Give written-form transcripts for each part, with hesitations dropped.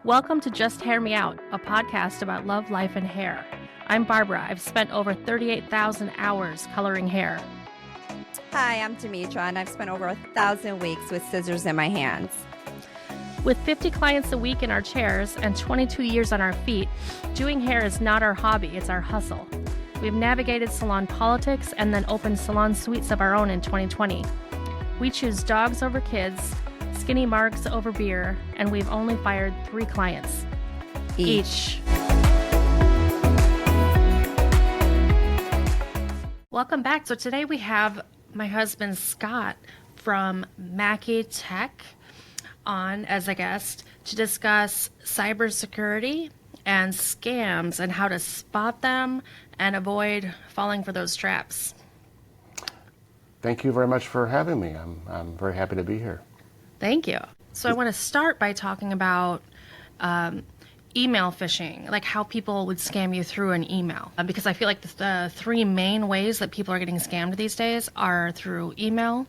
Welcome to Just Hair Me Out, a podcast about love, life, and hair. I'm Barbara. I've spent over 38,000 hours coloring hair. Hi, I'm Demetra, and I've spent over 1,000 weeks with scissors in my hands. With 50 clients a week in our chairs and 22 years on our feet, doing hair is not our hobby, it's our hustle. We've navigated salon politics and then opened salon suites of our own in 2020. We choose dogs over kids, skinny marks over beer, and we've only fired 3 clients each. Welcome back. So today we have my husband Scott from Mackey Tech on as a guest to discuss cybersecurity and scams and how to spot them and avoid falling for those traps. Thank you very much for having me. I'm very happy to be here. Thank you. So I want to start by talking about email phishing, like how people would scam you through an email. Because I feel like the 3 main ways that people are getting scammed these days are through email,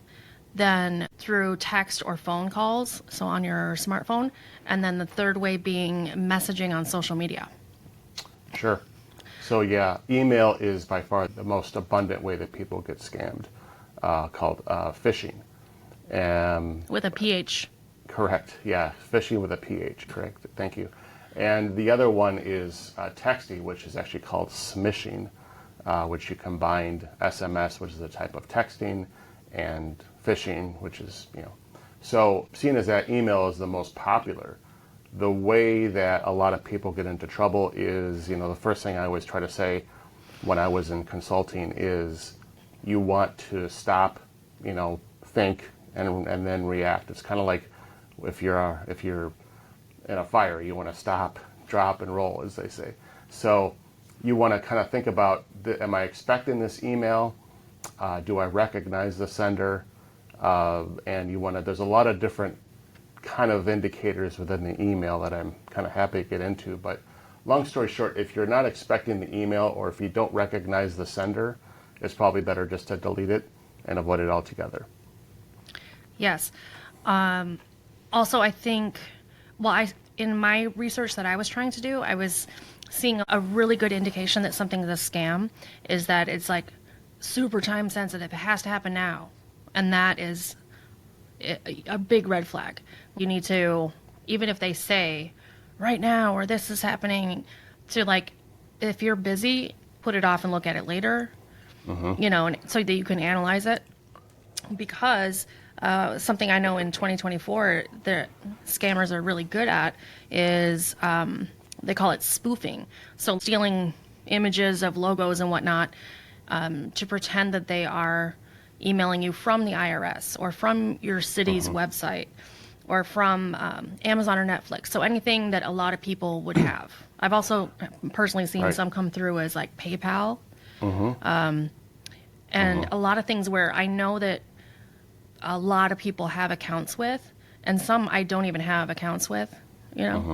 then through text or phone calls, so on your smartphone, and then the third way being messaging on social media. Sure. So yeah, email is by far the most abundant way that people get scammed, called phishing. With a PH. Correct. Yeah, phishing with a PH. Correct. Thank you. And the other one is texting, which is actually called smishing, which you combined SMS, which is a type of texting, and phishing, which is, So seeing as that email is the most popular, the way that a lot of people get into trouble is, the first thing I always try to say when I was in consulting is you want to stop, think, and then react. It's kind of like if you're in a fire, you want to stop, drop, and roll, as they say. So you want to kind of think about, am I expecting this email? Do I recognize the sender? And there's a lot of different kind of indicators within the email that I'm kind of happy to get into. But long story short, if you're not expecting the email or if you don't recognize the sender, it's probably better just to delete it and avoid it altogether. Yes. Also, I think, in my research that I was trying to do, I was seeing a really good indication that something is a scam is that it's like super time sensitive. It has to happen now. And that is a big red flag. You need to, even if they say right now or this is happening, to if you're busy, put it off and look at it later, and so that you can analyze it. Because something I know in 2024 the scammers are really good at is they call it spoofing. So stealing images of logos and whatnot to pretend that they are emailing you from the IRS or from your city's website or from Amazon or Netflix. So anything that a lot of people would have. I've also personally seen some come through as like PayPal. And a lot of things where I know that a lot of people have accounts with, and some I don't even have accounts with,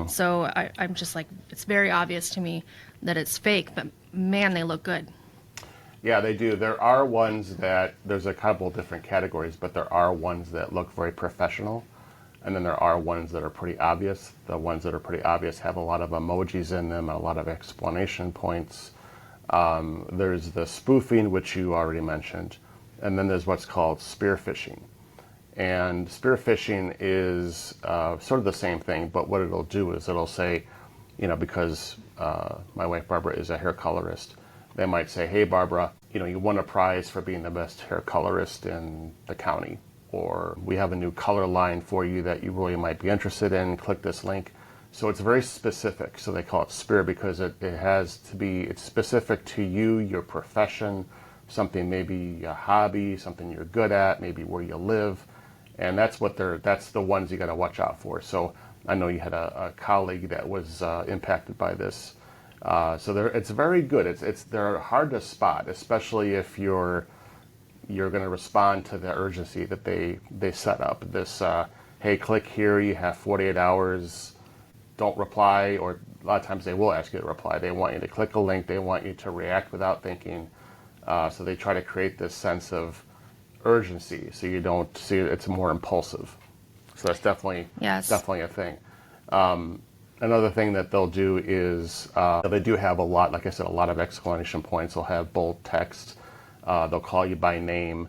So I'm just like, it's very obvious to me that it's fake, but man, they look good. Yeah, they do. There are ones that, there's a couple different categories, but there are ones that look very professional, and then there are ones that are pretty obvious. The ones that are pretty obvious have a lot of emojis in them, a lot of explanation points. There's the spoofing, which you already mentioned, and then there's what's called spearfishing. And spearfishing is sort of the same thing, but what it'll do is it'll say, because my wife Barbara is a hair colorist, they might say, hey Barbara, you won a prize for being the best hair colorist in the county, or we have a new color line for you that you really might be interested in, click this link. So it's very specific, so they call it spear because it's specific to you, your profession, something, maybe a hobby, something you're good at, maybe where you live. And that's the ones you got to watch out for. So I know you had a colleague that was impacted by this. So it's very good. They're hard to spot, especially if you're going to respond to the urgency that they set up. This, hey, click here, you have 48 hours, don't reply, or a lot of times they will ask you to reply. They want you to click a link, they want you to react without thinking. So they try to create this sense of urgency, so you don't see it's more impulsive. So that's definitely a thing. Another thing that they'll do is they do have a lot, like I said, a lot of exclamation points. They'll have bold text. They'll call you by name.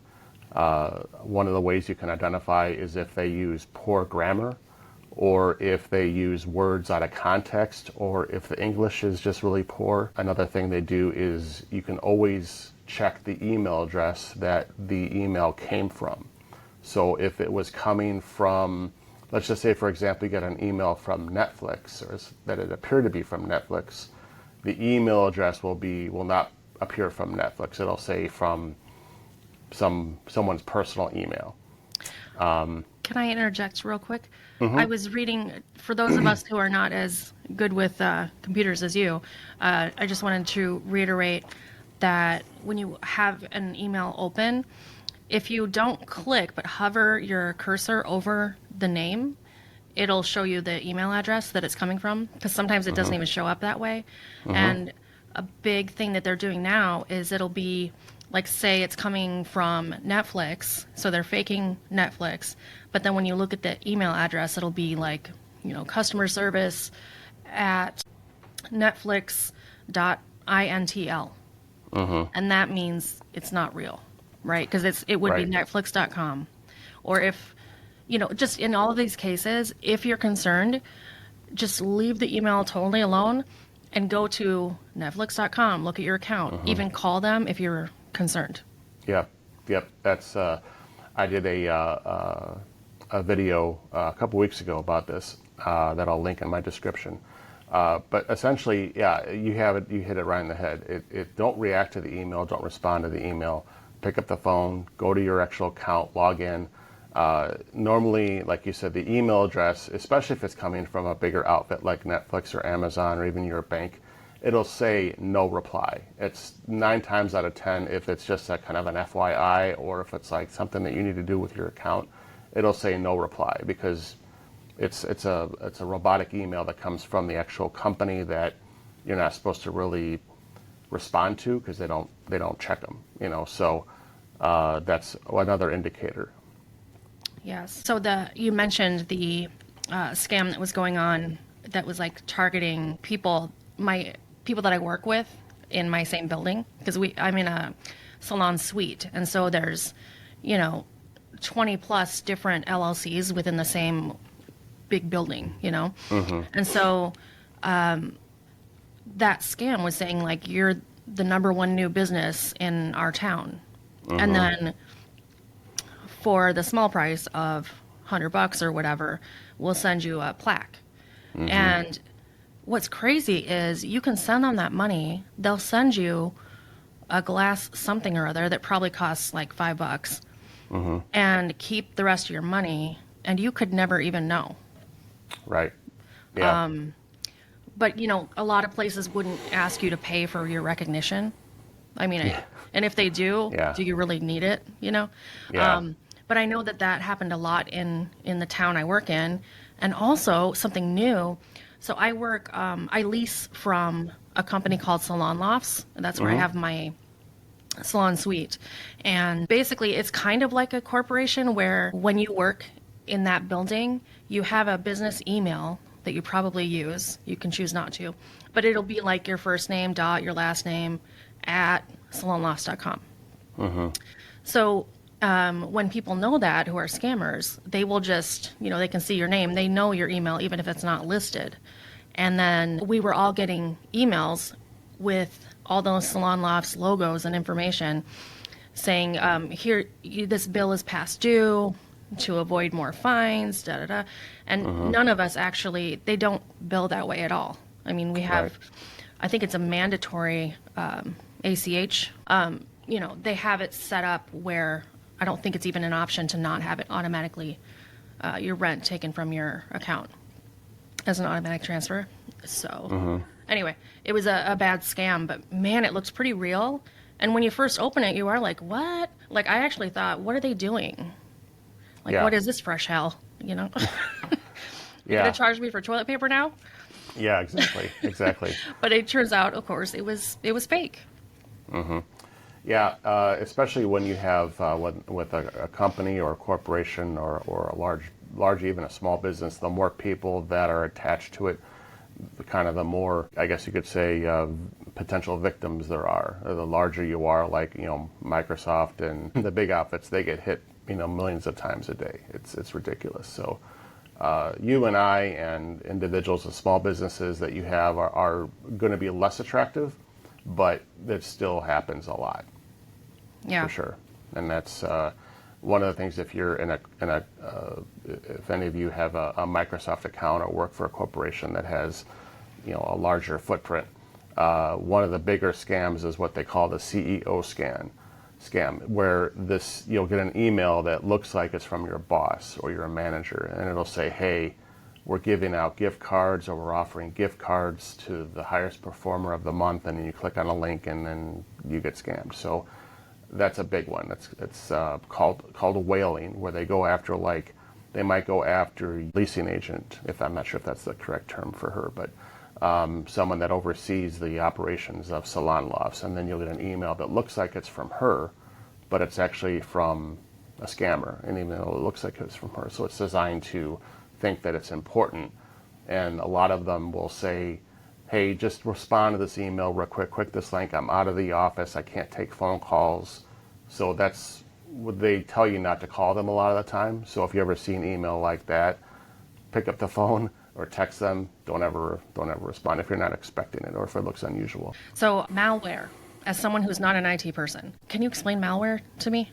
One of the ways you can identify is if they use poor grammar, or if they use words out of context, or if the English is just really poor. Another thing they do is you can always check the email address that the email came from. So if it was coming from, let's just say, for example, you get an email from Netflix, or that it appeared to be from Netflix, the email address will not appear from Netflix. It'll say from someone's personal email. Can I interject real quick? I was reading, for those of us who are not as good with computers as you, I just wanted to reiterate that when you have an email open, if you don't click but hover your cursor over the name, it'll show you the email address that it's coming from, because sometimes it doesn't even show up that way. And a big thing that they're doing now is it'll be like, say it's coming from Netflix, so they're faking Netflix, but then when you look at the email address, it'll be like, customer service at netflix.intl. And that means it's not real, right? Because it would be netflix.com. Or if, just in all of these cases, if you're concerned, just leave the email totally alone and go to netflix.com, look at your account, even call them if you're concerned. Yep. That's I did a video a couple weeks ago about this that I'll link in my description. But essentially, you hit it right in the head. Don't react to the email. Don't respond to the email. Pick up the phone. Go to your actual account. Log in. Normally, like you said, the email address, especially if it's coming from a bigger outfit like Netflix or Amazon or even your bank, it'll say no reply. It's 9 times out of 10, if it's just a kind of an FYI, or if it's like something that you need to do with your account, it'll say no reply, because it's a robotic email that comes from the actual company that you're not supposed to really respond to, because they don't check them. So that's another indicator. Yes. So you mentioned the scam that was going on that was like targeting people that I work with in my same building, because I'm in a salon suite, and so there's 20 plus different LLCs within the same big building, and so that scam was saying like, you're the number one new business in our town, and then for the small price of $100 or whatever, we'll send you a plaque. And what's crazy is you can send them that money. They'll send you a glass something or other that probably costs like $5, and keep the rest of your money, and you could never even know. Right. Yeah. But a lot of places wouldn't ask you to pay for your recognition. I mean, and if they do, do you really need it? Yeah. But I know that happened a lot in the town I work in, and also something new. So I lease from a company called Salon Lofts. That's where I have my salon suite. And basically, it's kind of like a corporation where when you work in that building, you have a business email that you probably use. You can choose not to. But it'll be like your first name, dot, your last name, at salonlofts.com. So when people know that, who are scammers, they will just, they can see your name. They know your email, even if it's not listed. And then we were all getting emails with all those Salon Lofts logos and information saying, this bill is past due to avoid more fines, And none of us actually, they don't bill that way at all. I mean, we have, I think it's a mandatory ACH. They have it set up where I don't think it's even an option to not have it automatically, your rent taken from your account as an automatic transfer. So anyway, it was a bad scam, but man, it looks pretty real. And when you first open it, you are like, what? Like, I actually thought, what are they doing? Like, what is this fresh hell? You're going to charge me for toilet paper now? Yeah, exactly. But it turns out, of course, it was fake. Yeah, especially when you have with a company or a corporation or a large, even a small business, the more people that are attached to it, the more, I guess you could say, potential victims there are. The larger you are, like, Microsoft and the big outfits, they get hit, millions of times a day. It's ridiculous. So you and I and individuals and small businesses that you have are going to be less attractive, but it still happens a lot. Yeah. For sure. And that's one of the things. If you're if any of you have a Microsoft account or work for a corporation that has, a larger footprint, one of the bigger scams is what they call the CEO scam, where you'll get an email that looks like it's from your boss or your manager, and it'll say, "Hey, we're giving out gift cards, or we're offering gift cards to the highest performer of the month," and then you click on a link and then you get scammed. So that's a big one. It's called whaling, where they go after, they might go after a leasing agent, if I'm not sure if that's the correct term for her, but someone that oversees the operations of salon lofts, and then you'll get an email that looks like it's from her, but it's actually from a scammer, and even though it looks like it's from her. So it's designed to think that it's important, and a lot of them will say, "Hey, just respond to this email real quick, click this link, I'm out of the office, I can't take phone calls." So that's what they tell you not to call them a lot of the time. So if you ever see an email like that, pick up the phone or text them. Don't ever respond if you're not expecting it or if it looks unusual. So malware, as someone who's not an IT person, can you explain malware to me?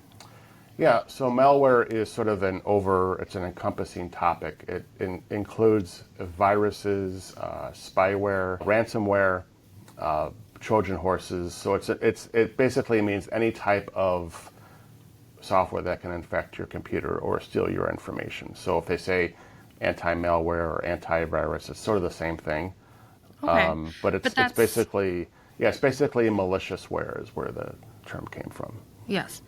Yeah, so malware is sort of it's an encompassing topic. It includes viruses, spyware, ransomware, Trojan horses. So it basically means any type of software that can infect your computer or steal your information. So if they say anti-malware or antivirus, it's sort of the same thing. Okay. But it's basically maliciousware is where the term came from. Yes.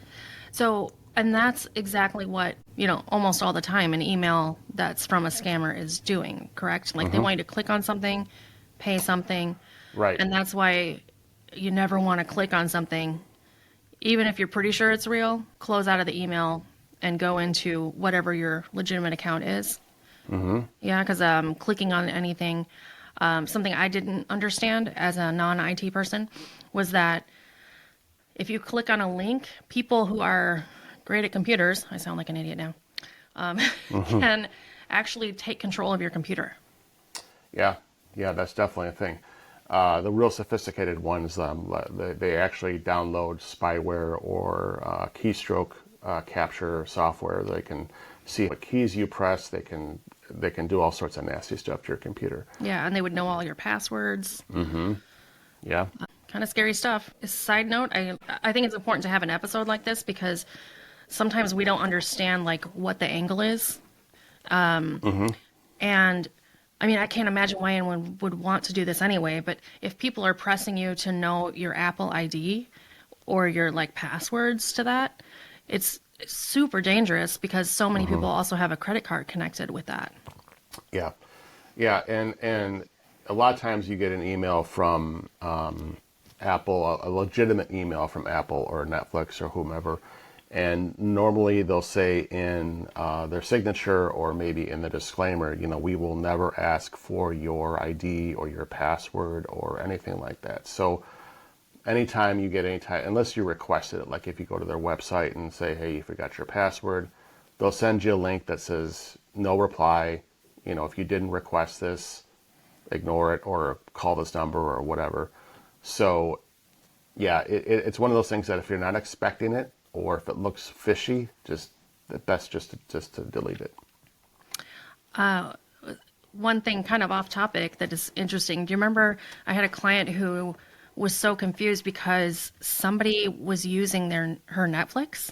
So, and that's exactly what, almost all the time an email that's from a scammer is doing, correct? Like they want you to click on something, pay something. Right. And that's why you never want to click on something, even if you're pretty sure it's real. Close out of the email and go into whatever your legitimate account is. Mm-hmm. Yeah, because clicking on anything, something I didn't understand as a non-IT person was that if you click on a link, people who are great at computers, I sound like an idiot now, can actually take control of your computer. Yeah, that's definitely a thing. The real sophisticated ones, they actually download spyware or keystroke capture software. They can see what keys you press. They can do all sorts of nasty stuff to your computer. Yeah, and they would know all your passwords. Mm-hmm. Yeah. Kind of scary stuff. Side note, I think it's important to have an episode like this because sometimes we don't understand what the angle is. And I mean, I can't imagine why anyone would want to do this anyway, but if people are pressing you to know your Apple ID or your passwords to that, it's super dangerous because so many people also have a credit card connected with that. Yeah. And a lot of times you get an email from Apple, a legitimate email from Apple or Netflix or whomever, and normally they'll say in their signature or maybe in the disclaimer, we will never ask for your ID or your password or anything like that. So anytime you get unless you requested it, like if you go to their website and say, "Hey, you forgot your password," they'll send you a link that says no reply. If you didn't request this, ignore it or call this number or whatever. So yeah, it's one of those things that if you're not expecting it or if it looks fishy, best just to delete it. One thing kind of off topic that is interesting. Do you remember I had a client who was so confused because somebody was using her Netflix?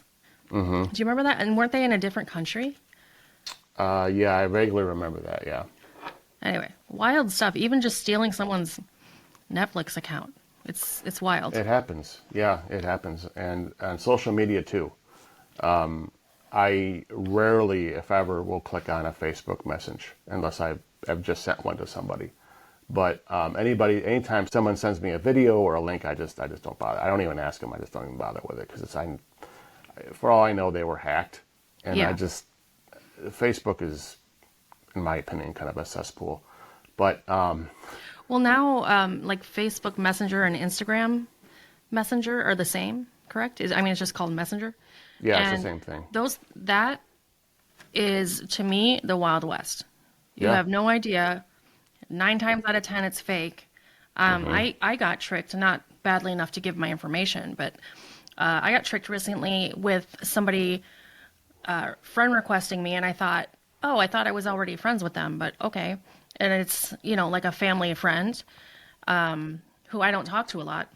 Mm-hmm. Do you remember that? And weren't they in a different country? Yeah, I vaguely remember that, yeah. Anyway, wild stuff. Even just stealing someone's Netflix account. It's wild. It happens. Yeah, it happens. And on social media too. I rarely, if ever, will click on a Facebook message unless I've just sent one to somebody. But anytime someone sends me a video or a link, I just don't bother. I don't even ask them. I just don't even bother with it because for all I know, they were hacked. And yeah. Facebook is, in my opinion, kind of a cesspool. But Well, now, like Facebook Messenger and Instagram Messenger are the same, correct? I mean, it's just called Messenger. yeah, it's the And same thing. that is, to me, the Wild West. You Yeah. have no idea. 9 times out of 10, it's fake. I got tricked, not badly enough to give my information, but I got tricked recently with somebody friend requesting me, and I thought, oh, I thought I was already friends with them, but okay. And it's, like a family friend who I don't talk to a lot.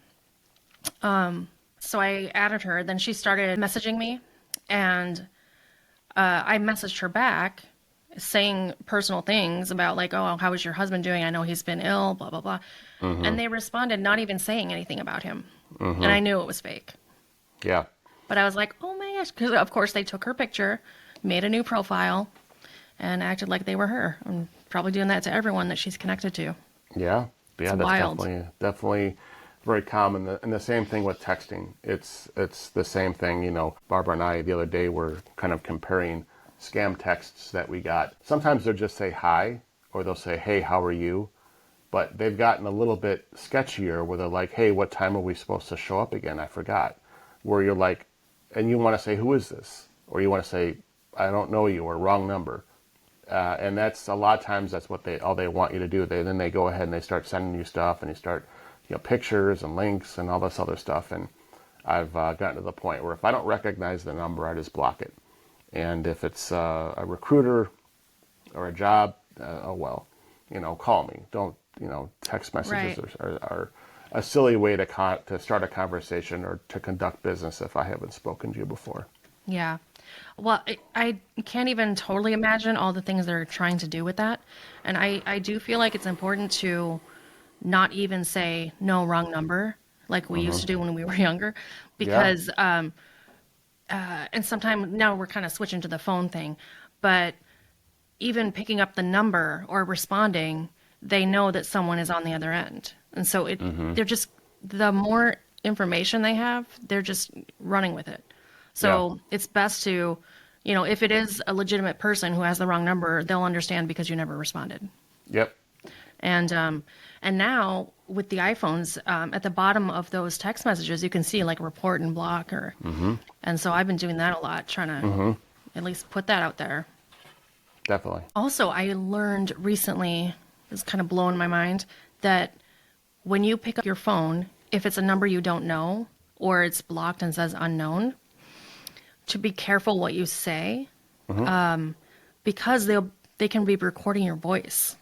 So I added her. Then she started messaging me, and I messaged her back saying personal things about, like, oh, how is your husband doing? I know he's been ill, blah, blah, blah. And they responded not even saying anything about him. And I knew it was fake. Yeah. But I was like, oh my gosh, because of course they took her picture, made a new profile, and acted like they were her. I'm probably doing that to everyone that she's connected to. Yeah. Yeah, It's that's wild. definitely very common. And the same thing with texting. It's the same thing. Barbara and I the other day were kind of comparing scam texts that we got. Sometimes they'll just say hi, or they'll say, hey, how are you? But they've gotten a little bit sketchier where they're like, hey, what time are we supposed to show up again? I forgot. Where you're like, and you want to say, who is this? Or you want to say, I don't know you, or wrong number. And that's a lot of times that's what all they want you to do. Then they go ahead and they start sending you stuff, and you start, pictures and links and all this other stuff. And I've gotten to the point where if I don't recognize the number, I just block it. And if it's a recruiter or a job, oh well, call me. Don't, text messages Right. are a silly way to start a conversation or to conduct business if I haven't spoken to you before. Yeah. Well, I can't even totally imagine all the things they're trying to do with that. And I do feel like it's important to not even say no, wrong number, like we used to do when we were younger, Yeah. because and sometimes now we're kind of switching to the phone thing, but even picking up the number or responding, they know that someone is on the other end. And so they're just, the more information they have, they're just running with it. So it's best to, if it is a legitimate person who has the wrong number, they'll understand because you never responded. Yep. And now with the iPhones, at the bottom of those text messages, you can see like report and block, and so I've been doing that a lot, trying to at least put that out there. Definitely. Also, I learned recently, it's kind of blowing my mind, that when you pick up your phone, if it's a number you don't know or it's blocked and says unknown, to be careful what you say, because they can be recording your voice.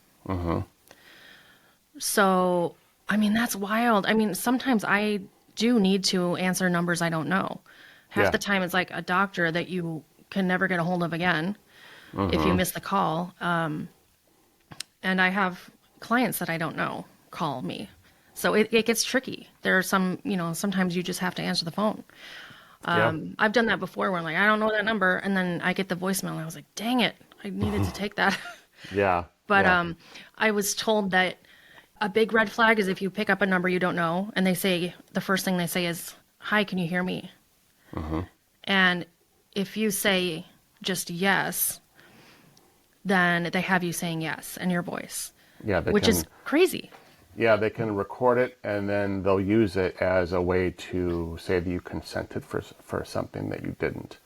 So, I mean, that's wild. I mean, sometimes I do need to answer numbers I don't know. Half Yeah. the time it's like a doctor that you can never get a hold of again if you miss the call. And I have clients that I don't know call me. So it gets tricky. There are some, sometimes you just have to answer the phone. Yeah. I've done that before where I'm like, I don't know that number. And then I get the voicemail and I was like, dang it, I needed to take that. Yeah. But yeah. I was told that a big red flag is if you pick up a number you don't know and they say, the first thing they say is, hi, can you hear me? And if you say just yes, then they have you saying yes in your voice, Yeah. which is crazy. Yeah, they can record it, and then they'll use it as a way to say that you consented for something that you didn't.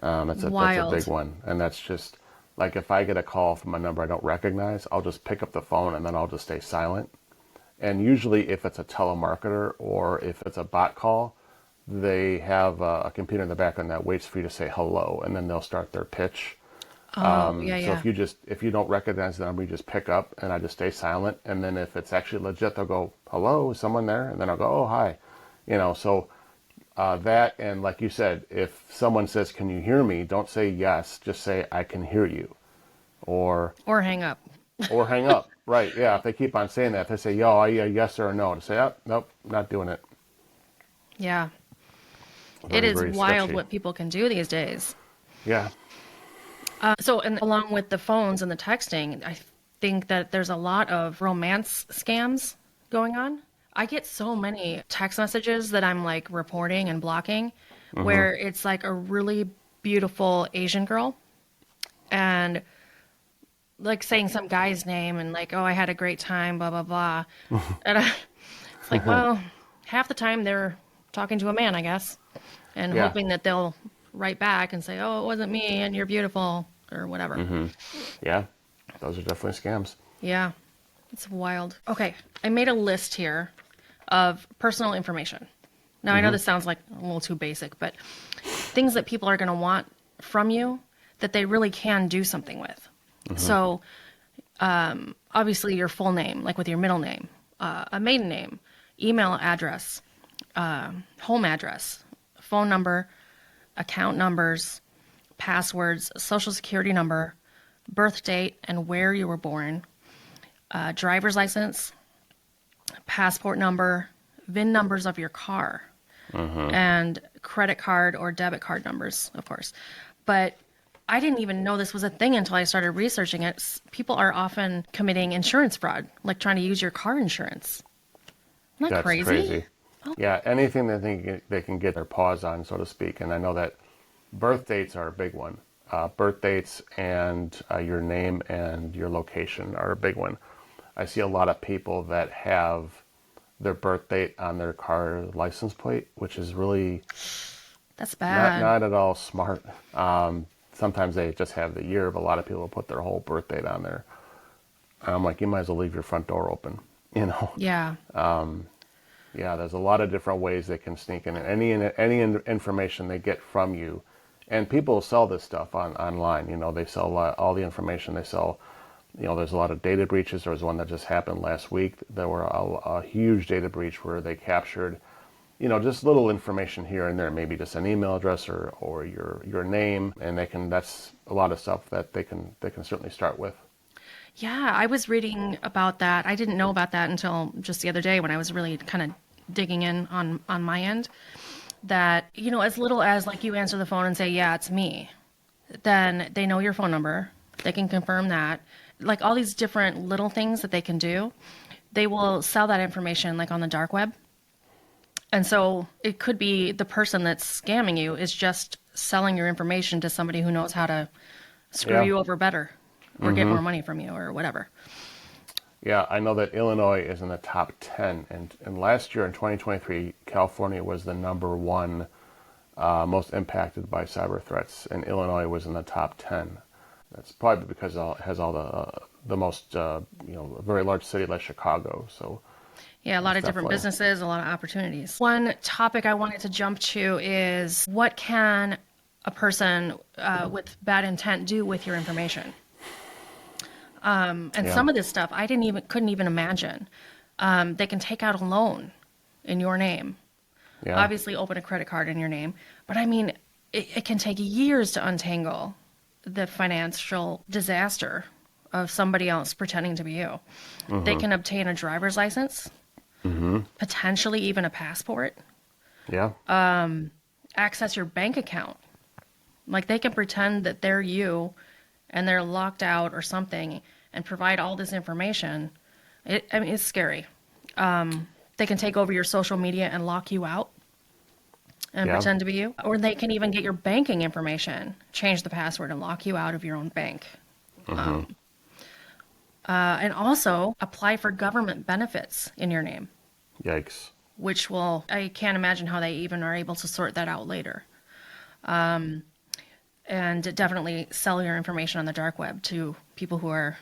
That's a big one, and that's just like if I get a call from a number I don't recognize, I'll just pick up the phone and then I'll just stay silent. And usually, if it's a telemarketer or if it's a bot call, they have a computer in the background that waits for you to say hello, and then they'll start their pitch. Oh, yeah, So yeah. if you don't recognize the number, you just pick up, and I just stay silent. And then if it's actually legit, they'll go, "Hello, is someone there?" And then I'll go, "Oh, hi," So that, and like you said, if someone says, "Can you hear me?" Don't say yes, just say, "I can hear you," or Or hang up. hang up. Right? Yeah. If they keep on saying that, if they say, "Yo, yes or no," to say, "Oh, nope, not doing it." Yeah. It Very, is very wild sketchy. what people can do these days. Yeah. So, and along with the phones and the texting, I think that there's a lot of romance scams going on. I get so many text messages that I'm like reporting and blocking where it's like a really beautiful Asian girl and like saying some guy's name and like, oh, I had a great time, blah, blah, blah. And it's like, well, half the time they're talking to a man, I guess, and Yeah. hoping that they'll write back and say, oh, it wasn't me and you're beautiful or whatever. Yeah. Those are definitely scams. Yeah, it's wild. Okay, I made a list here of personal information. Now, I know this sounds like a little too basic, but things that people are going to want from you that they really can do something with. So, obviously, your full name, like with your middle name, a maiden name, email address, home address, phone number, account numbers, passwords, social security number, birth date, and where you were born, driver's license, passport number, VIN numbers of your car, and credit card or debit card numbers, of course. But I didn't even know this was a thing until I started researching it. People are often committing insurance fraud, like trying to use your car insurance. Isn't that That's crazy. Yeah, anything that they can get their paws on, so to speak. And I know that birth dates are a big one. Birth dates and your name and your location are a big one. I see a lot of people that have their birth date on their car license plate, which is really That's bad. not at all smart. Sometimes they just have the year, but a lot of people put their whole birth date on there. And I'm like, you might as well leave your front door open, you know? Yeah. Yeah, there's a lot of different ways they can sneak in. Any information they get from you, and people sell this stuff online. You know, they sell all the information. They sell, you know, there's a lot of data breaches. There was one that just happened last week. There were a huge data breach where they captured, you know, just little information here and there, maybe just an email address or your name, and that's a lot of stuff that they can certainly start with. Yeah, I was reading about that. I didn't know about that until just the other day when I was really kind of digging in on my end. That, you know, as little as like you answer the phone and say, yeah, it's me, then they know your phone number. They can confirm that. Like all these different little things that they can do, they will sell that information like on the dark web. And so it could be the person that's scamming you is just selling your information to somebody who knows how to screw you over better or get more money from you or whatever. Yeah, I know that Illinois is in the top 10, and last year in 2023, California was the number one most impacted by cyber threats, and Illinois was in the top 10. That's probably because it has all the most, you know, a very large city like Chicago. So Yeah, a lot of different definitely businesses, a lot of opportunities. One topic I wanted to jump to is what can a person with bad intent do with your information? And some of this stuff I couldn't even imagine. They can take out a loan in your name, yeah, obviously open a credit card in your name, but I mean, it can take years to untangle the financial disaster of somebody else pretending to be you. They can obtain a driver's license, potentially even a passport, yeah, access your bank account. Like they can pretend that they're you and they're locked out or something and provide all this information. I mean, it's scary. They can take over your social media and lock you out and pretend to be you. Or they can even get your banking information, change the password, and lock you out of your own bank. And also apply for government benefits in your name, yikes. which I can't imagine how they even are able to sort that out later. And definitely sell your information on the dark web to people who are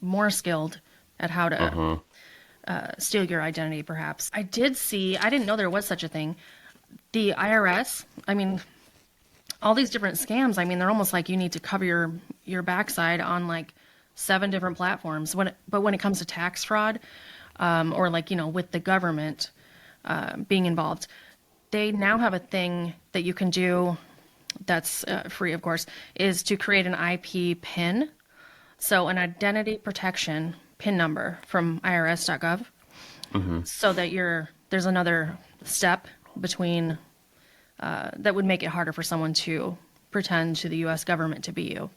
more skilled at how to steal your identity, perhaps. I didn't know there was such a thing. The IRS, I mean, all these different scams, I mean, they're almost like you need to cover your backside on like 7 different platforms. But when it comes to tax fraud, or like, you know, with the government being involved, they now have a thing that you can do that's free, of course, is to create an IP PIN. So an identity protection PIN number from irs.gov, so that there's another step between that would make it harder for someone to pretend to the U.S. government to be you.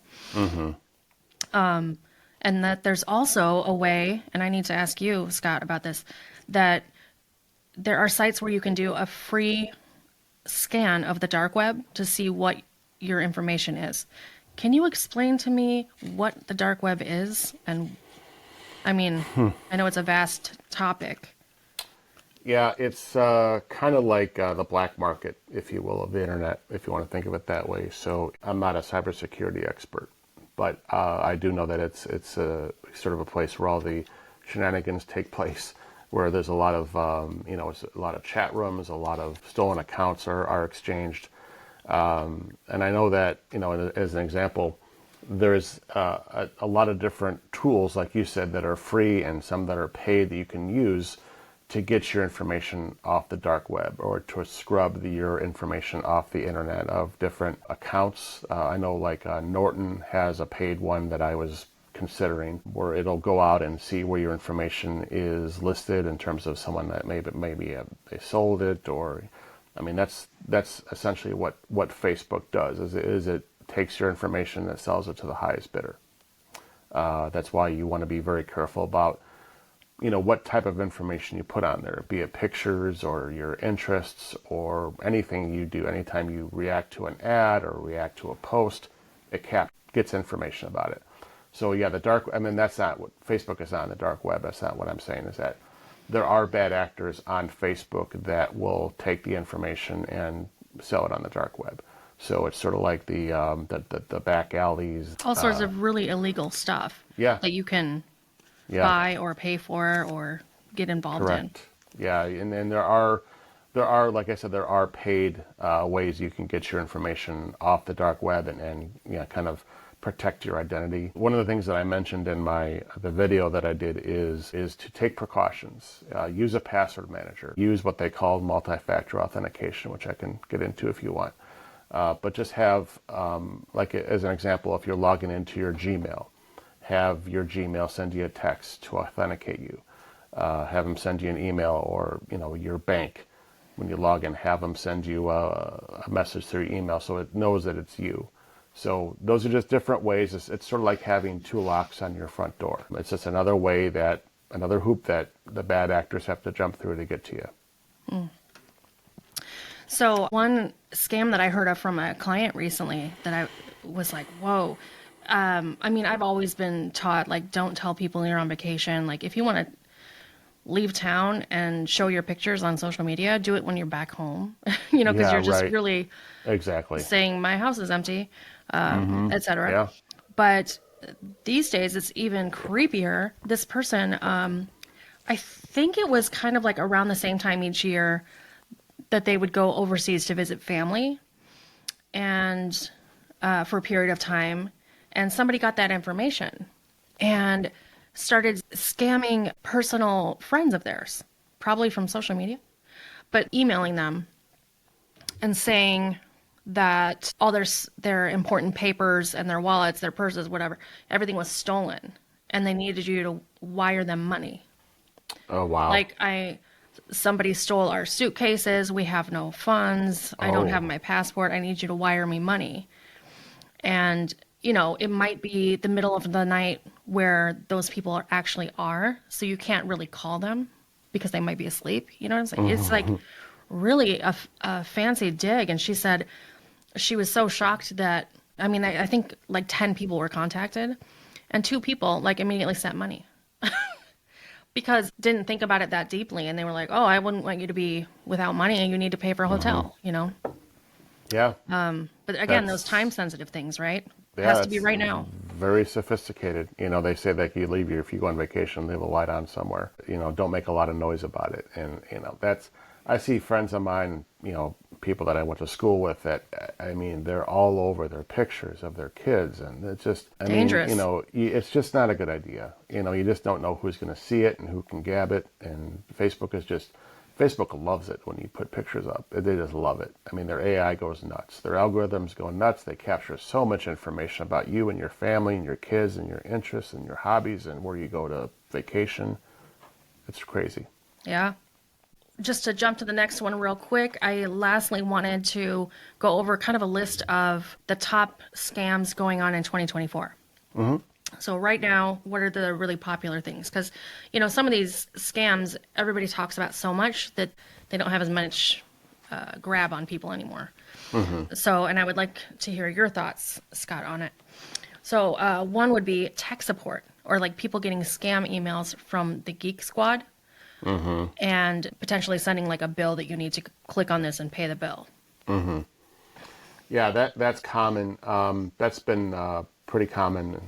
And that there's also a way, and I need to ask you, Scott, about this, that there are sites where you can do a free scan of the dark web to see what your information is. can you explain to me what the dark web is? And I mean, I know it's a vast topic. Yeah, it's kind of like the black market, if you will, of the internet, if you want to think of it that way. So I'm not a cybersecurity expert, but I do know that it's sort of a place where all the shenanigans take place, where there's a lot of it's a lot of chat rooms, a lot of stolen accounts are exchanged, and I know that as an example, there's a lot of different tools, like you said, that are free and some that are paid that you can use to get your information off the dark web or to scrub your information off the internet of different accounts. I know like Norton has a paid one that I was considering, where it'll go out and see where your information is listed in terms of someone that maybe they sold it, or I mean that's essentially what Facebook does is it takes your information and sells it to the highest bidder. That's why you want to be very careful about what type of information you put on there, be it pictures or your interests or anything you do. Anytime you react to an ad or react to a post, it gets information about it. So yeah, that's not what Facebook is on the dark web. That's not what I'm saying, is that there are bad actors on Facebook that will take the information and sell it on the dark web. So it's sort of like the back alleys. All sorts of really illegal stuff. Yeah. That you can buy or pay for or get involved in. Correct. Yeah, and then there are, like I said, there are paid ways you can get your information off the dark web and kind of protect your identity. One of the things that I mentioned in the video that I did is to take precautions. Use a password manager. Use what they call multi-factor authentication, which I can get into if you want. But just have, like as an example, if you're logging into your Gmail, have your Gmail send you a text to authenticate you. Have them send you an email, or your bank, when you log in, have them send you a message through your email so it knows that it's you. So those are just different ways. It's sort of like having two locks on your front door. It's just another hoop that the bad actors have to jump through to get to you. Mm. So one scam that I heard of from a client recently that I was like, whoa. I mean, I've always been taught, like, don't tell people you're on vacation. Like, if you want to leave town and show your pictures on social media, do it when you're back home, because you're just really exactly saying my house is empty, etc. Yeah. But these days it's even creepier. This person, I think it was kind of like around the same time each year that they would go overseas to visit family and for a period of time. And somebody got that information and started scamming personal friends of theirs, probably from social media, but emailing them and saying that all their important papers and their wallets, their purses, whatever, everything was stolen, and they needed you to wire them money. Oh, wow. Like, somebody stole our suitcases. We have no funds. I don't have my passport. I need you to wire me money. And it might be the middle of the night where those people actually are, so you can't really call them because they might be asleep. You know what I'm saying? It's like really a fancy dig. And she said she was so shocked that, I mean, I think like 10 people were contacted, and 2 people like immediately sent money because didn't think about it that deeply. And they were like, oh, I wouldn't want you to be without money and you need to pay for a hotel, Yeah. But again, those time sensitive things, right? It Yeah, has to be right now. Very sophisticated. They say that if you go on vacation, leave a light on somewhere. Don't make a lot of noise about it. And, I see friends of mine, people that I went to school with that, I mean, they're all over their pictures of their kids. And it's just, Dangerous. It's just not a good idea. You just don't know who's going to see it and who can gab it. And Facebook loves it when you put pictures up. They just love it. I mean, their AI goes nuts. Their algorithms go nuts. They capture so much information about you and your family and your kids and your interests and your hobbies and where you go to vacation. It's crazy. Yeah. Just to jump to the next one real quick, I lastly wanted to go over kind of a list of the top scams going on in 2024. Mm-hmm. So right now, what are the really popular things? Because, some of these scams, everybody talks about so much that they don't have as much grab on people anymore. So, and I would like to hear your thoughts, Scott, on it. So one would be tech support, or like people getting scam emails from the Geek Squad and potentially sending like a bill that you need to click on this and pay the bill. Yeah, that's common. That's been pretty common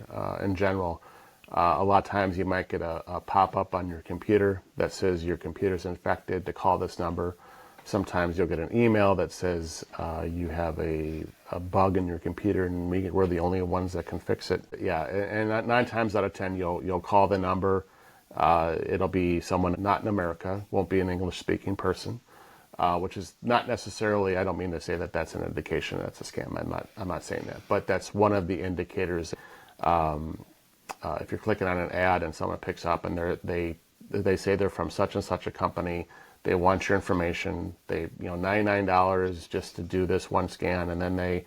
in general. A lot of times you might get a pop-up on your computer that says your computer's infected, to call this number. Sometimes you'll get an email that says you have a bug in your computer and we're the only ones that can fix it. Yeah, and 9 times out of 10 you'll call the number. It'll be someone not in America, won't be an English-speaking person, which is not necessarily, I don't mean to say that that's an indication that's a scam. I'm not saying that, but that's one of the indicators. If you're clicking on an ad and someone picks up and they say they're from such and such a company, they want your information, they $99 just to do this one scan, and then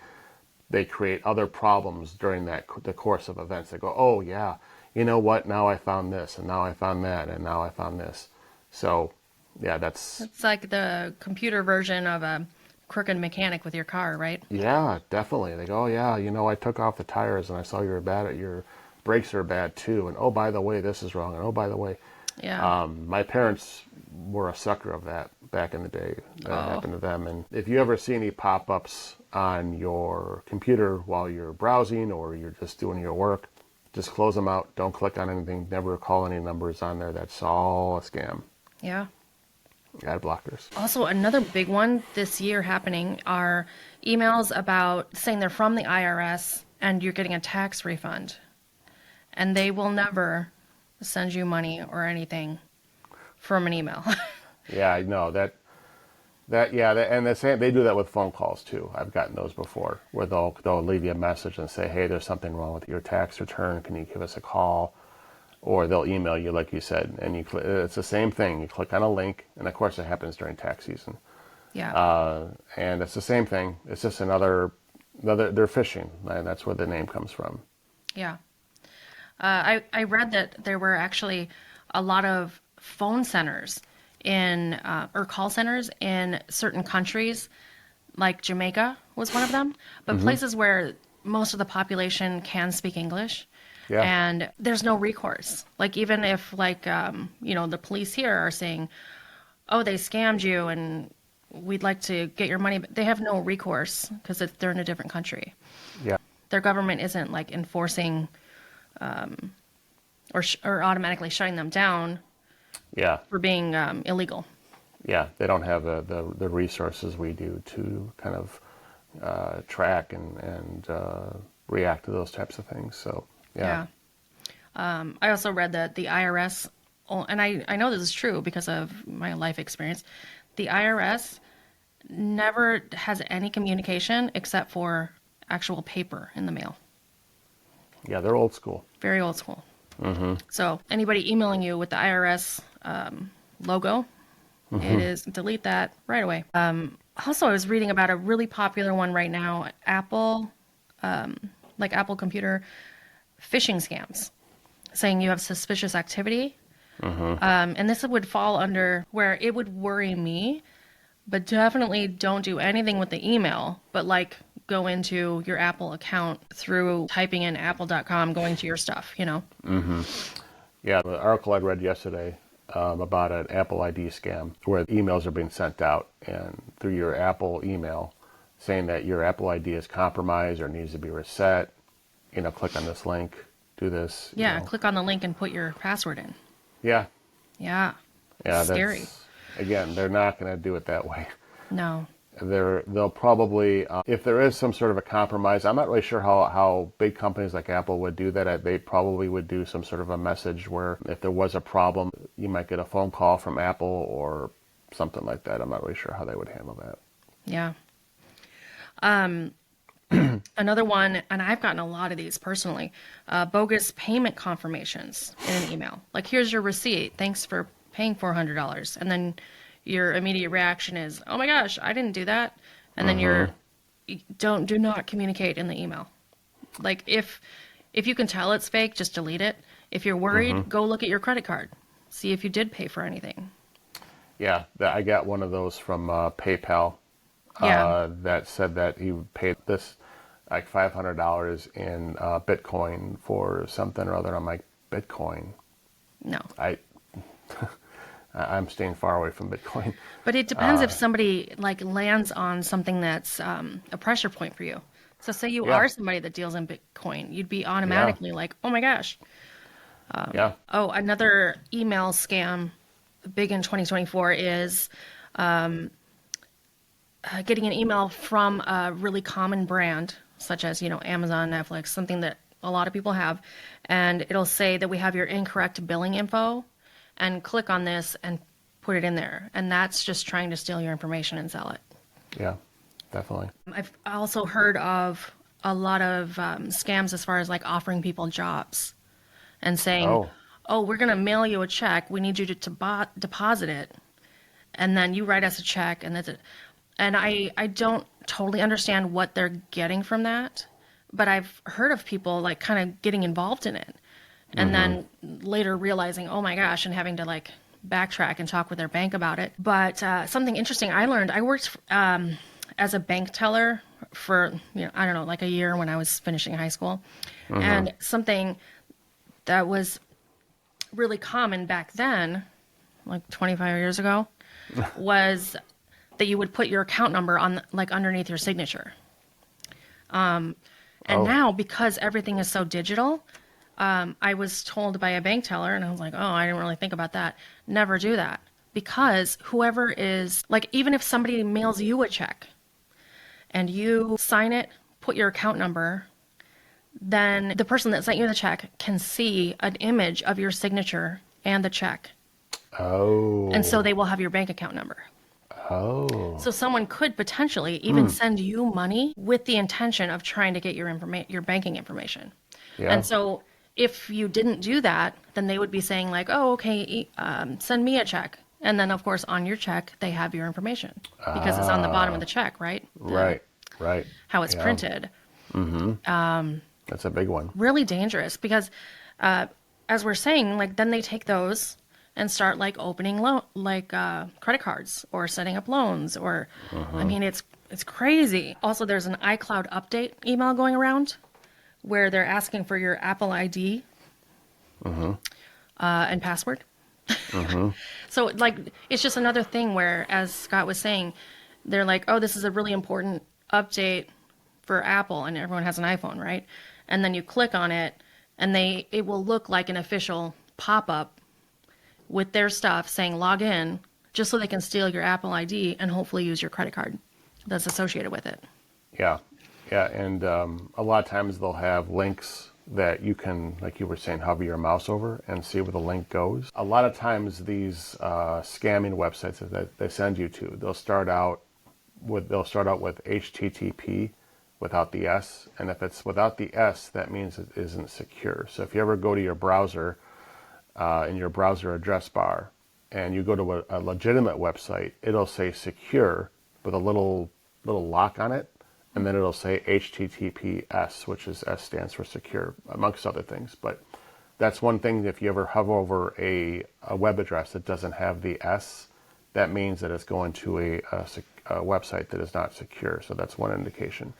they create other problems during the course of events. They go, oh yeah, you know what? Now I found this, and now I found that, and now I found this. So yeah, it's like the computer version of a crooked mechanic with your car, right? Yeah, definitely. They go, oh yeah, I took off the tires and I saw you were bad at your brakes are bad too, and oh by the way, this is wrong, and oh by the way. Yeah. My parents were a sucker of that back in the day. That happened to them. And if you ever see any pop-ups on your computer while you're browsing or you're just doing your work, just close them out. Don't click on anything. Never call any numbers on there. That's all a scam. Yeah. Ad blockers. Also, another big one this year happening are emails about saying they're from the IRS and you're getting a tax refund. And they will never send you money or anything from an email. Yeah, I know that, and they do that with phone calls too. I've gotten those before, where they'll leave you a message and say, hey, there's something wrong with your tax return. Can you give us a call? Or they'll email you, like you said, and it's the same thing. You click on a link, and of course it happens during tax season. Yeah. And it's the same thing. It's just another. They're phishing, and that's where the name comes from. Yeah. I read that there were actually a lot of phone centers or call centers in certain countries, like Jamaica was one of them, but places where most of the population can speak English. Yeah. And there's no recourse. Like even if the police here are saying, oh, they scammed you and we'd like to get your money, but they have no recourse because they're in a different country. Yeah. Their government isn't like enforcing or automatically shutting them down. Yeah. For being illegal. Yeah, they don't have the resources we do to kind of track and react to those types of things. So yeah. I also read that the IRS, and I know this is true because of my life experience, the IRS never has any communication except for actual paper in the mail. Yeah, they're old school. Very old school. So anybody emailing you with the IRS logo, it is delete that right away. Also, I was reading about a really popular one right now, Apple computer phishing scams, saying you have suspicious activity. And this would fall under where it would worry me, but definitely don't do anything with the email, but go into your Apple account through typing in apple.com, going to your stuff, Yeah, the article I read yesterday about an Apple ID scam where emails are being sent out and through your Apple email saying that your Apple ID is compromised or needs to be reset. Click on this link, do this. Yeah, click on the link and put your password in. Yeah. Yeah. Yeah, scary. Again, they're not going to do it that way. No. They'll probably, if there is some sort of a compromise, I'm not really sure how big companies like Apple would do that. They probably would do some sort of a message where if there was a problem, you might get a phone call from Apple or something like that. I'm not really sure how they would handle that. Yeah. Another one, and I've gotten a lot of these personally, bogus payment confirmations in an email. Like, here's your receipt. Thanks for paying $400. And then your immediate reaction is, oh my gosh, I didn't do that. And then do not communicate in the email. Like if you can tell it's fake, just delete it. If you're worried, go look at your credit card. See if you did pay for anything. Yeah, I got one of those from PayPal. Yeah. that said that he paid this like $500 in Bitcoin for something or other. I'm like, Bitcoin? No. I'm staying far away from Bitcoin. But it depends if somebody like lands on something that's a pressure point for you. So say you Yeah, are somebody that deals in Bitcoin, you'd be yeah, automatically like, oh my gosh. yeah. Oh, another email scam big in 2024 is getting an email from a really common brand, such as, Amazon, Netflix, something that a lot of people have. And it'll say that we have your incorrect billing info and click on this and put it in there. And that's just trying to steal your information and sell it. Yeah, definitely. I've also heard of a lot of scams as far as like offering people jobs and saying, Oh, oh, we're going to mail you a check. We need you to deposit it. And then you write us a check and that's it. And I don't totally understand what they're getting from that, but I've heard of people like kind of getting involved in it and then later realizing, oh my gosh, and having to like backtrack and talk with their bank about it. But something interesting I learned, I worked as a bank teller for, I don't know, like a year when I was finishing high school. And something that was really common back then, like 25 years ago, was that you would put your account number on like underneath your signature. And oh, now because everything is so digital, I was told by a bank teller, and I was like, oh, I didn't really think about that. Never do that. Because whoever is, like, even if somebody mails you a check and you sign it, put your account number, then the person that sent you the check can see an image of your signature and the check. And so oh, they will have your bank account number. oh. So someone could potentially even send you money with the intention of trying to get your banking information. Yeah. And so if you didn't do that, then they would be saying like, oh, okay, send me a check. And then of course on your check, they have your information because it's on the bottom of the check, right? Right, right. How it's Yeah, printed. that's a big one. Really dangerous because as we're saying, like then they take those and start like opening credit cards or setting up loans or I mean it's crazy. Also there's an iCloud update email going around where they're asking for your Apple ID and password. So like it's just another thing where, as Scott was saying, they're like, oh, this is a really important update for Apple, and everyone has an iPhone, right? And then you click on it and it will look like an official pop-up with their stuff saying log in, just so they can steal your Apple ID and hopefully use your credit card that's associated with it. Yeah, yeah, and a lot of times they'll have links that you can, like you were saying, hover your mouse over and see where the link goes. A lot of times these scamming websites that they send you to, they'll start out with HTTP without the S, and if it's without the S, that means it isn't secure. So if you ever go to your browser in your browser address bar and you go to a legitimate website, it'll say secure with a little lock on it, and then it'll say HTTPS, which is S stands for secure, amongst other things. But that's one thing. If you ever hover over a web address that doesn't have the S, that means that it's going to a website that is not secure. So that's one indication.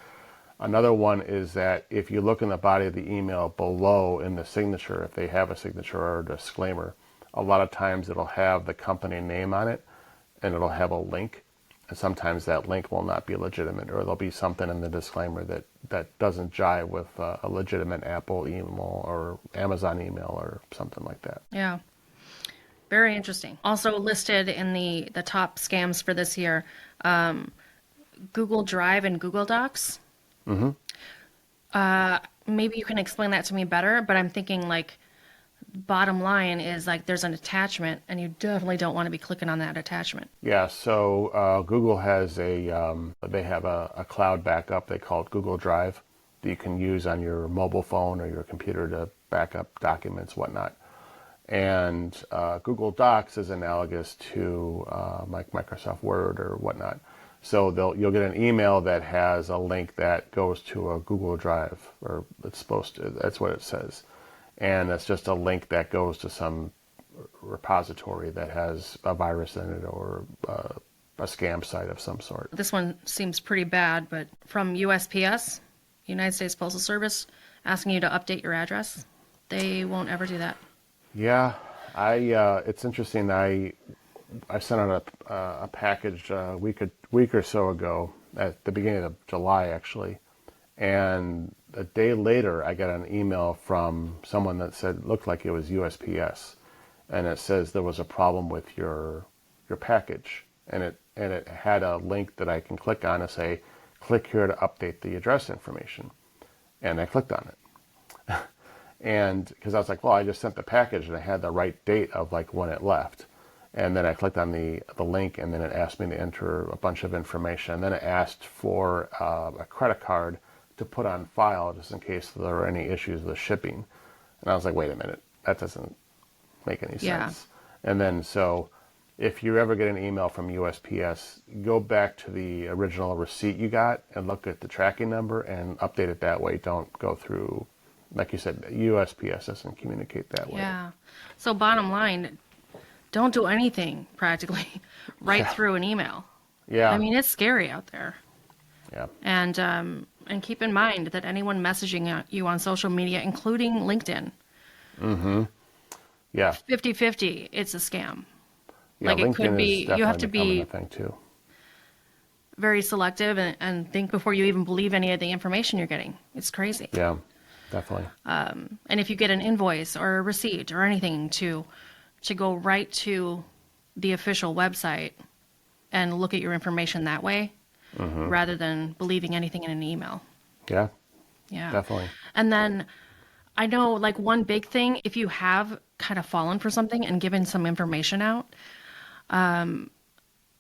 Another one is that if you look in the body of the email below in the signature, if they have a signature or a disclaimer, a lot of times it'll have the company name on it and it'll have a link. And sometimes that link will not be legitimate, or there'll be something in the disclaimer that doesn't jive with a legitimate Apple email or Amazon email or something like that. Yeah. Very interesting. Also listed in the top scams for this year, Google Drive and Google Docs. Maybe you can explain that to me better, but I'm thinking like bottom line is like there's an attachment and you definitely don't want to be clicking on that attachment. Yeah, so Google has they have a cloud backup they call it Google Drive that you can use on your mobile phone or your computer to back up documents, whatnot. And Google Docs is analogous to like Microsoft Word or whatnot. So you'll get an email that has a link that goes to a Google Drive, or it's supposed to. That's what it says, and it's just a link that goes to some repository that has a virus in it or a scam site of some sort. This one seems pretty bad, but from USPS, United States Postal Service, asking you to update your address. They won't ever do that. Yeah, it's interesting. I sent out a package a week or so ago, at the beginning of July actually, and a day later I got an email from someone that said, looked like it was USPS, and it says there was a problem with your package, and it had a link that I can click on to say, click here to update the address information, and I clicked on it. And because I was like, well, I just sent the package and I had the right date of like when it left. And then I clicked on the link, and then it asked me to enter a bunch of information. And then it asked for a credit card to put on file just in case there were any issues with shipping. And I was like, wait a minute, that doesn't make any sense. And then so if you ever get an email from USPS, go back to the original receipt you got and look at the tracking number and update it that way. Don't go through, like you said, USPS doesn't communicate that way. Yeah. So bottom line, don't do anything practically right through an email. Yeah. I mean, it's scary out there. Yeah. And keep in mind that anyone messaging you on social media, including LinkedIn, Yeah. 50-50, it's a scam. Yeah, Like, it LinkedIn could be, is definitely you have to becoming be a thing too. very selective and think before you even believe any of the information you're getting. It's crazy. Yeah, definitely. And if you get an invoice or a receipt or anything, to go right to the official website and look at your information that way, rather than believing anything in an email. Yeah, Yeah. definitely. And then I know, like, one big thing, if you have kind of fallen for something and given some information out,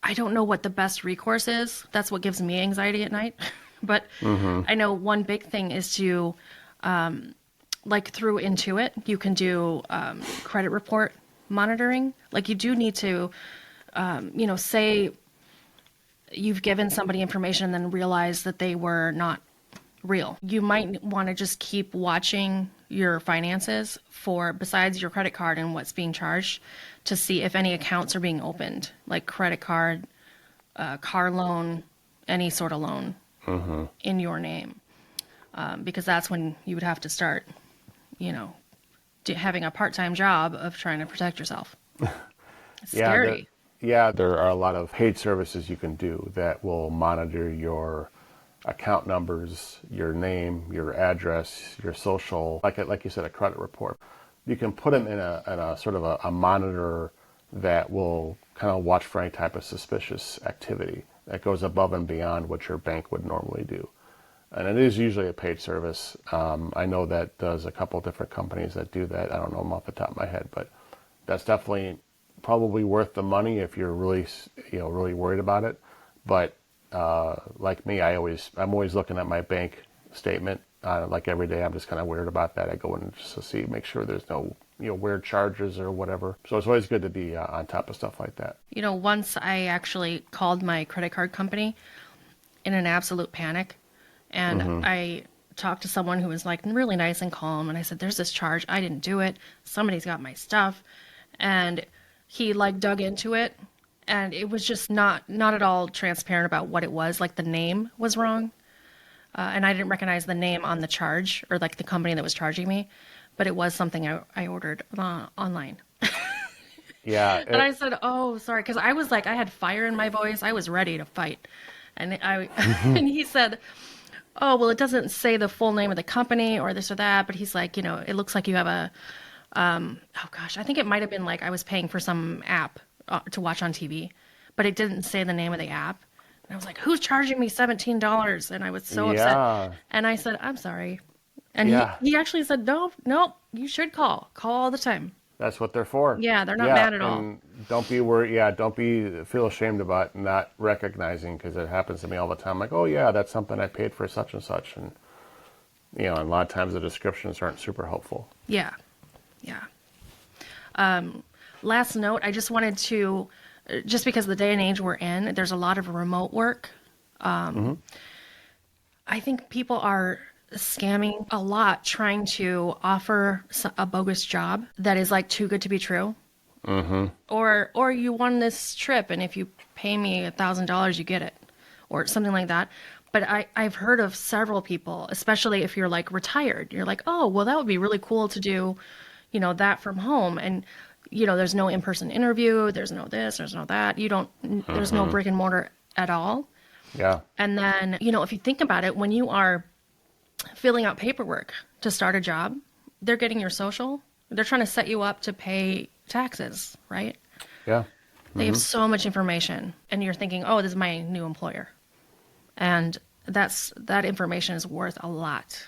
I don't know what the best recourse is. That's what gives me anxiety at night. But I know one big thing is to, like, through Intuit, you can do credit report monitoring. Like, you do need to, say you've given somebody information and then realize that they were not real. You might want to just keep watching your finances for, besides your credit card and what's being charged, to see if any accounts are being opened, like credit card, car loan, any sort of loan in your name. Because that's when you would have to start, having a part-time job of trying to protect yourself. It's scary. There are a lot of paid services you can do that will monitor your account numbers, your name, your address, your social, like you said, a credit report. You can put them in a sort of a monitor that will kind of watch for any type of suspicious activity that goes above and beyond what your bank would normally do. And it is usually a paid service. I know that there's a couple different companies that do that. I don't know them off the top of my head, but that's definitely probably worth the money if you're really, really worried about it. But like me, I'm always looking at my bank statement. Like every day, I'm just kind of weird about that. I go in just to see, make sure there's no, weird charges or whatever. So it's always good to be on top of stuff like that. Once I actually called my credit card company in an absolute panic, and I talked to someone who was like really nice and calm, and I said, there's this charge, I didn't do it, somebody's got my stuff, and he like dug into it, and it was just not at all transparent about what it was. Like, the name was wrong, and I didn't recognize the name on the charge, or like the company that was charging me, but it was something I ordered online. Yeah. And I said, oh, sorry, because I was like, I had fire in my voice, I was ready to fight, and and he said, oh, well, it doesn't say the full name of the company or this or that, but he's like, it looks like you have a, oh gosh, I think it might have been like I was paying for some app to watch on TV, but it didn't say the name of the app. And I was like, who's charging me $17? And I was so upset. And I said, I'm sorry. And he actually said, no, you should call all the time. That's what they're for. Yeah, they're not mad at all. And don't be worried. Yeah, don't feel ashamed about not recognizing, because it happens to me all the time. Like, oh yeah, that's something I paid for such and such, and and a lot of times the descriptions aren't super helpful. Yeah. Last note, I just wanted to, just because of the day and age we're in, there's a lot of remote work. I think people are scamming a lot, trying to offer a bogus job that is like too good to be true. Or you won this trip, and if you pay me $1,000, you get it, or something like that. But I've heard of several people, especially if you're like retired, you're like, oh, well, that would be really cool to do, that from home. And, there's no in-person interview, there's no this, there's no that. There's no brick and mortar at all. Yeah. And then, if you think about it, when you are filling out paperwork to start a job, they're getting your social. They're trying to set you up to pay taxes, right? Yeah. They have so much information, and you're thinking, oh, this is my new employer. And that information is worth a lot.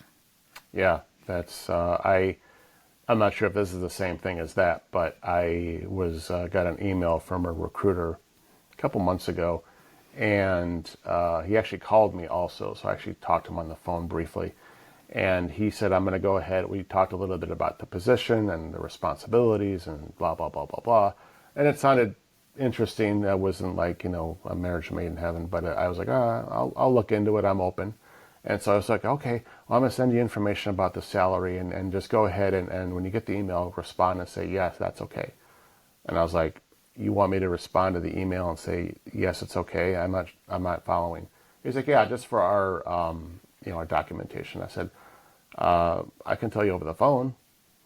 Yeah. That's, I'm not sure if this is the same thing as that, but I got an email from a recruiter a couple months ago, and he actually called me also. So I actually talked to him on the phone briefly, and he said, I'm going to go ahead. We talked a little bit about the position and the responsibilities and blah, blah, blah, blah, blah. And it sounded interesting. That wasn't like, a marriage made in heaven, but I was like, I'll look into it. I'm open. And so I was like, okay, well, I'm going to send you information about the salary, and just go ahead and when you get the email, respond and say, yes, that's okay. And I was like, you want me to respond to the email and say, yes, it's okay? I'm not following. He's like, yeah, just for our, our documentation. I said, I can tell you over the phone,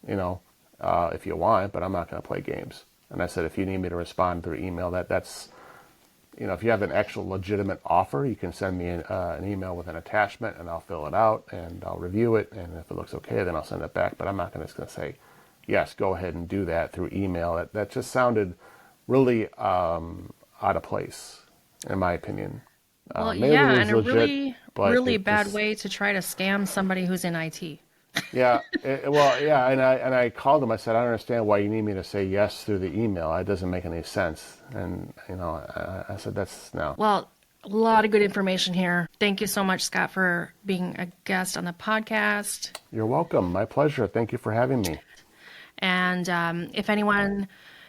if you want, but I'm not going to play games. And I said, if you need me to respond through email, that's, if you have an actual legitimate offer, you can send me an email with an attachment, and I'll fill it out and I'll review it. And if it looks okay, then I'll send it back. But I'm not just going to say, yes, go ahead and do that through email. That just sounded really out of place, in my opinion. Well, maybe yeah, it was and legit, a but really it bad just- way to try to scam somebody who's in IT. Yeah, and I called him. I said, I don't understand why you need me to say yes through the email. It doesn't make any sense. And I said, that's no. Well, a lot of good information here. Thank you so much, Scott, for being a guest on the podcast. You're welcome. My pleasure. Thank you for having me. And if anyone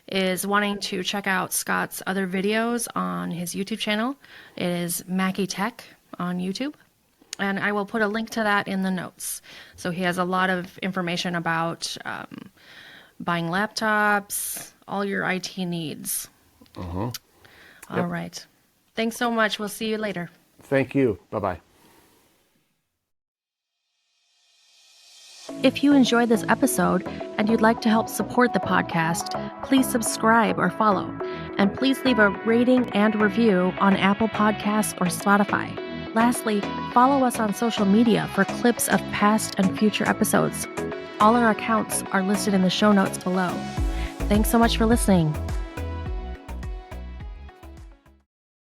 is wanting to check out Scott's other videos on his YouTube channel, it is Mackey Tech on YouTube. And I will put a link to that in the notes. So he has a lot of information about buying laptops, all your IT needs. All right. Thanks so much. We'll see you later. Thank you. Bye-bye. If you enjoyed this episode and you'd like to help support the podcast, please subscribe or follow. And please leave a rating and review on Apple Podcasts or Spotify. Lastly, follow us on social media for clips of past and future episodes. All our accounts are listed in the show notes below. Thanks so much for listening.